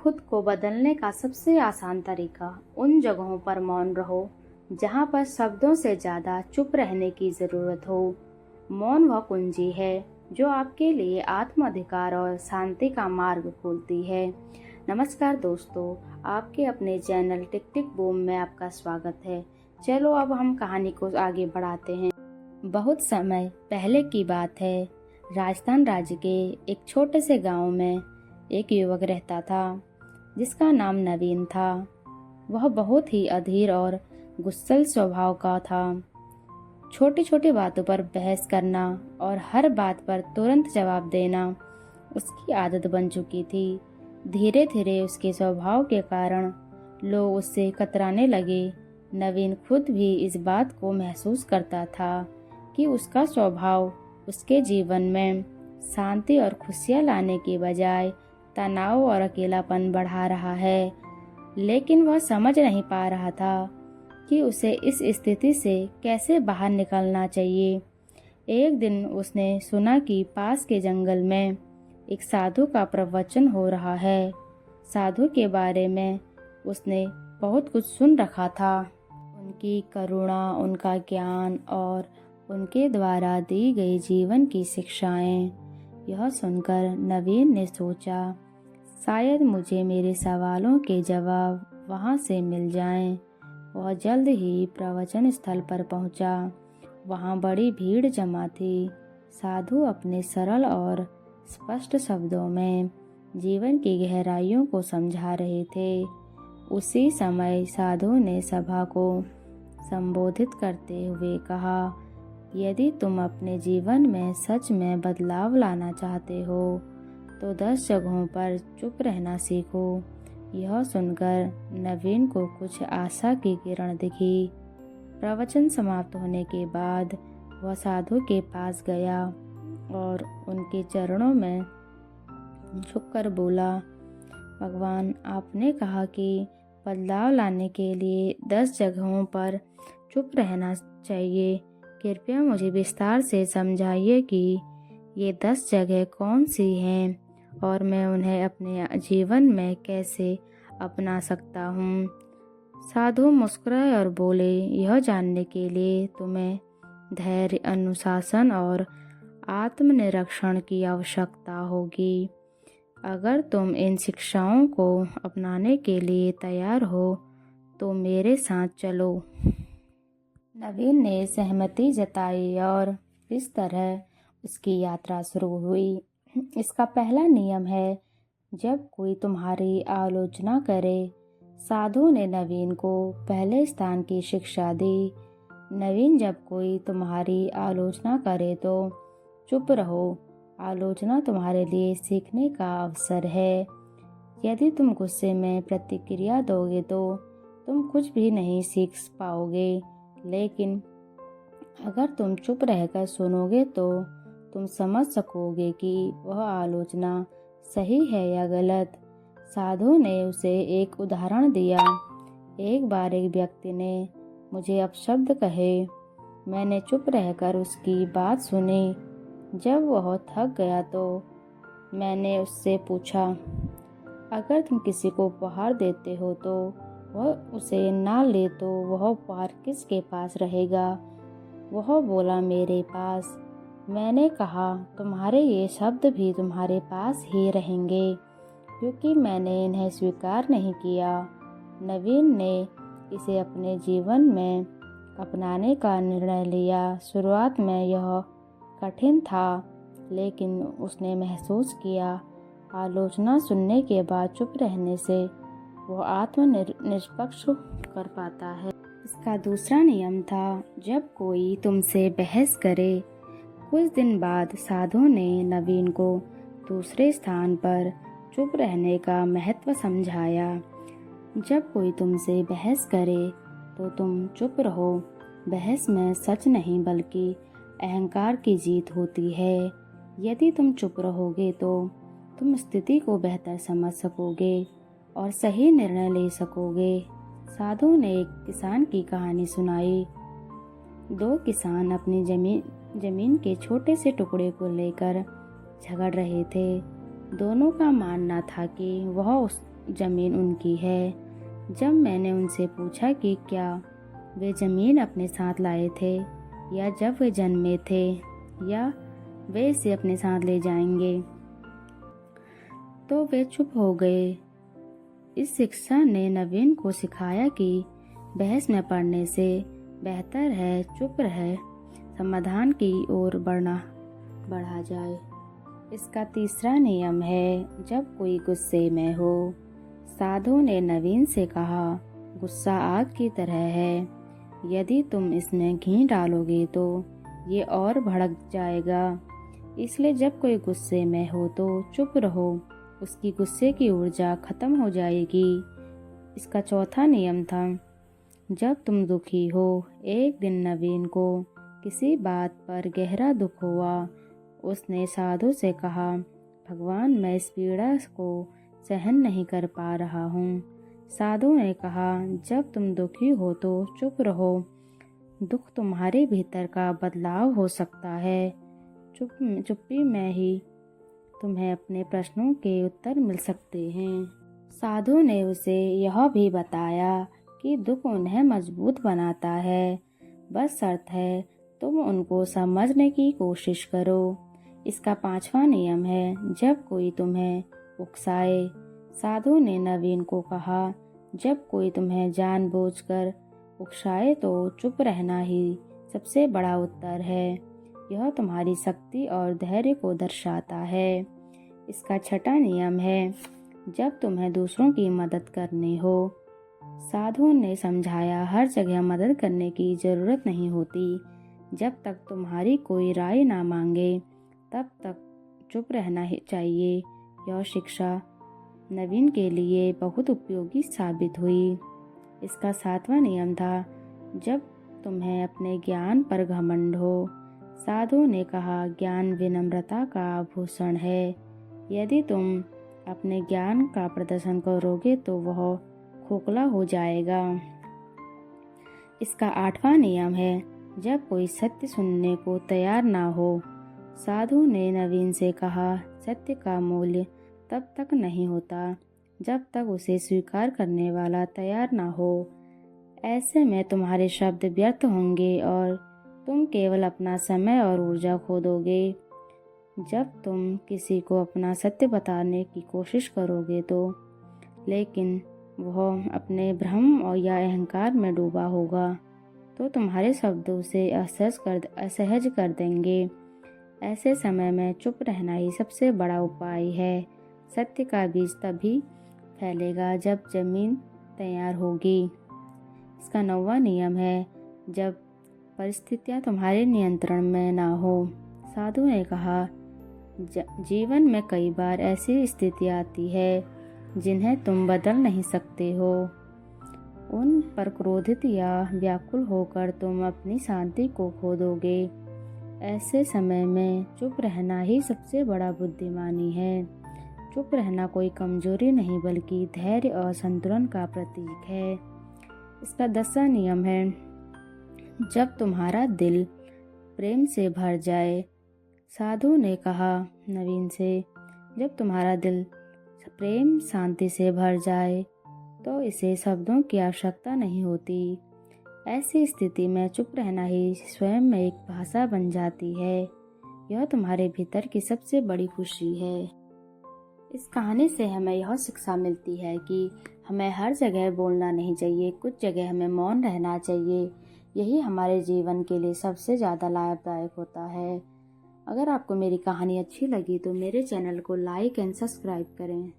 खुद को बदलने का सबसे आसान तरीका, उन जगहों पर मौन रहो जहाँ पर शब्दों से ज़्यादा चुप रहने की ज़रूरत हो। मौन वह कुंजी है जो आपके लिए आत्म अधिकार और शांति का मार्ग खोलती है। नमस्कार दोस्तों, आपके अपने चैनल टिक टिक बूम में आपका स्वागत है। चलो अब हम कहानी को आगे बढ़ाते हैं। बहुत समय पहले की बात है। राजस्थान राज्य के एक छोटे से गांव में एक युवक रहता था जिसका नाम नवीन था। वह बहुत ही अधीर और गुस्सैल स्वभाव का था। छोटी छोटी बातों पर बहस करना और हर बात पर तुरंत जवाब देना उसकी आदत बन चुकी थी। धीरे धीरे उसके स्वभाव के कारण लोग उससे कतराने लगे। नवीन खुद भी इस बात को महसूस करता था कि उसका स्वभाव उसके जीवन में शांति और खुशियाँ लाने के बजाय तनाव और अकेलापन बढ़ा रहा है। लेकिन वह समझ नहीं पा रहा था कि उसे इस स्थिति से कैसे बाहर निकलना चाहिए। एक दिन उसने सुना कि पास के जंगल में एक साधु का प्रवचन हो रहा है। साधु के बारे में उसने बहुत कुछ सुन रखा था। उनकी करुणा, उनका ज्ञान और उनके द्वारा दी गई जीवन की शिक्षाएं। यह सुनकर नवीन ने सोचा, शायद मुझे मेरे सवालों के जवाब वहां से मिल जाएं। वह जल्द ही प्रवचन स्थल पर पहुंचा। वहां बड़ी भीड़ जमा थी। साधु अपने सरल और स्पष्ट शब्दों में जीवन की गहराइयों को समझा रहे थे। उसी समय साधु ने सभा को संबोधित करते हुए कहा, यदि तुम अपने जीवन में सच में बदलाव लाना चाहते हो तो 10 जगहों पर चुप रहना सीखो। यह सुनकर नवीन को कुछ आशा की किरण दिखी। प्रवचन समाप्त होने के बाद वह साधु के पास गया और उनके चरणों में झुककर बोला, भगवान, आपने कहा कि बदलाव लाने के लिए 10 जगहों पर चुप रहना चाहिए। कृपया मुझे विस्तार से समझाइए कि ये 10 जगह कौन सी हैं और मैं उन्हें अपने जीवन में कैसे अपना सकता हूँ। साधु मुस्कुराए और बोले, यह जानने के लिए तुम्हें धैर्य, अनुशासन और आत्मनिरीक्षण की आवश्यकता होगी। अगर तुम इन शिक्षाओं को अपनाने के लिए तैयार हो तो मेरे साथ चलो। नवीन ने सहमति जताई और इस तरह उसकी यात्रा शुरू हुई। इसका पहला नियम है, जब कोई तुम्हारी आलोचना करे। साधु ने नवीन को पहले स्थान की शिक्षा दी। नवीन, जब कोई तुम्हारी आलोचना करे तो चुप रहो। आलोचना तुम्हारे लिए सीखने का अवसर है। यदि तुम गुस्से में प्रतिक्रिया दोगे तो तुम कुछ भी नहीं सीख पाओगे। लेकिन अगर तुम चुप रहकर सुनोगे तो तुम समझ सकोगे कि वह आलोचना सही है या गलत। साधु ने उसे एक उदाहरण दिया। एक बार एक व्यक्ति ने मुझे अपशब्द कहे। मैंने चुप रहकर उसकी बात सुनी। जब वह थक गया तो मैंने उससे पूछा, अगर तुम किसी को उपहार देते हो तो वह उसे ना ले तो वह उपहार किसके पास रहेगा? वह बोला, मेरे पास। मैंने कहा, तुम्हारे ये शब्द भी तुम्हारे पास ही रहेंगे क्योंकि मैंने इन्हें स्वीकार नहीं किया। नवीन ने इसे अपने जीवन में अपनाने का निर्णय लिया। शुरुआत में यह कठिन था, लेकिन उसने महसूस किया, आलोचना सुनने के बाद चुप रहने से वो आत्मनिष्पक्ष कर पाता है। इसका दूसरा नियम था, जब कोई तुमसे बहस करे। कुछ दिन बाद साधु ने नवीन को दूसरे स्थान पर चुप रहने का महत्व समझाया। जब कोई तुमसे बहस करे तो तुम चुप रहो। बहस में सच नहीं बल्कि अहंकार की जीत होती है। यदि तुम चुप रहोगे तो तुम स्थिति को बेहतर समझ सकोगे और सही निर्णय ले सकोगे। साधु ने एक किसान की कहानी सुनाई। 2 किसान अपनी जमीन के छोटे से टुकड़े को लेकर झगड़ रहे थे। दोनों का मानना था कि वह उस जमीन उनकी है। जब मैंने उनसे पूछा कि क्या वे जमीन अपने साथ लाए थे या जब वे जन्मे थे या वे इसे अपने साथ ले जाएंगे, तो वे चुप हो गए। इस शिक्षा ने नवीन को सिखाया कि बहस में पड़ने से बेहतर है चुप रहे, समाधान की ओर बढ़ा जाए। इसका तीसरा नियम है, जब कोई गुस्से में हो। साधु ने नवीन से कहा, गुस्सा आग की तरह है, यदि तुम इसमें घी डालोगे तो ये और भड़क जाएगा। इसलिए जब कोई गुस्से में हो तो चुप रहो, उसकी गुस्से की ऊर्जा खत्म हो जाएगी। इसका चौथा नियम था, जब तुम दुखी हो। एक दिन नवीन को किसी बात पर गहरा दुख हुआ। उसने साधु से कहा, भगवान, मैं इस पीड़ा को सहन नहीं कर पा रहा हूँ। साधु ने कहा, जब तुम दुखी हो तो चुप रहो, दुख तुम्हारे भीतर का बदलाव हो सकता है। चुप्पी में ही तुम्हें अपने प्रश्नों के उत्तर मिल सकते हैं। साधु ने उसे यह भी बताया कि दुख उन्हें मजबूत बनाता है, बस शर्त है तुम उनको समझने की कोशिश करो। इसका पांचवा नियम है, जब कोई तुम्हें उकसाए। साधु ने नवीन को कहा, जब कोई तुम्हें जानबूझकर उकसाए तो चुप रहना ही सबसे बड़ा उत्तर है। यह तुम्हारी शक्ति और धैर्य को दर्शाता है। इसका छठा नियम है, जब तुम्हें दूसरों की मदद करनी हो। साधु ने समझाया, हर जगह मदद करने की जरूरत नहीं होती। जब तक तुम्हारी कोई राय ना मांगे तब तक चुप रहना ही चाहिए। यह शिक्षा नवीन के लिए बहुत उपयोगी साबित हुई। इसका सातवां नियम था, जब तुम्हें अपने ज्ञान पर घमंड हो। साधु ने कहा, ज्ञान विनम्रता का आभूषण है। यदि तुम अपने ज्ञान का प्रदर्शन करोगे तो वह खोखला हो जाएगा। इसका आठवां नियम है, जब कोई सत्य सुनने को तैयार ना हो। साधु ने नवीन से कहा, सत्य का मूल्य तब तक नहीं होता जब तक उसे स्वीकार करने वाला तैयार ना हो। ऐसे में तुम्हारे शब्द व्यर्थ होंगे और तुम केवल अपना समय और ऊर्जा खो दोगे। जब तुम किसी को अपना सत्य बताने की कोशिश करोगे तो लेकिन वह अपने भ्रम और या अहंकार में डूबा होगा, तो तुम्हारे शब्दों उसे असहज कर देंगे। ऐसे समय में चुप रहना ही सबसे बड़ा उपाय है। सत्य का बीज तभी फैलेगा जब जमीन तैयार होगी। इसका 9वां नियम है, जब परिस्थितियां तुम्हारे नियंत्रण में ना हो। साधु ने कहा, जीवन में कई बार ऐसी स्थितियां आती है जिन्हें तुम बदल नहीं सकते हो। उन पर क्रोधित या व्याकुल होकर तुम अपनी शांति को खो दोगे। ऐसे समय में चुप रहना ही सबसे बड़ा बुद्धिमानी है। चुप रहना कोई कमजोरी नहीं बल्कि धैर्य और संतुलन का प्रतीक है। इसका 10वां नियम है, जब तुम्हारा दिल प्रेम से भर जाए। साधु ने कहा नवीन से, जब तुम्हारा दिल प्रेम शांति से भर जाए तो इसे शब्दों की आवश्यकता नहीं होती। ऐसी स्थिति में चुप रहना ही स्वयं में एक भाषा बन जाती है। यह तुम्हारे भीतर की सबसे बड़ी खुशी है। इस कहानी से हमें यह शिक्षा मिलती है कि हमें हर जगह बोलना नहीं चाहिए, कुछ जगह हमें मौन रहना चाहिए। यही हमारे जीवन के लिए सबसे ज़्यादा लाभदायक होता है। अगर आपको मेरी कहानी अच्छी लगी तो मेरे चैनल को लाइक एंड सब्सक्राइब करें।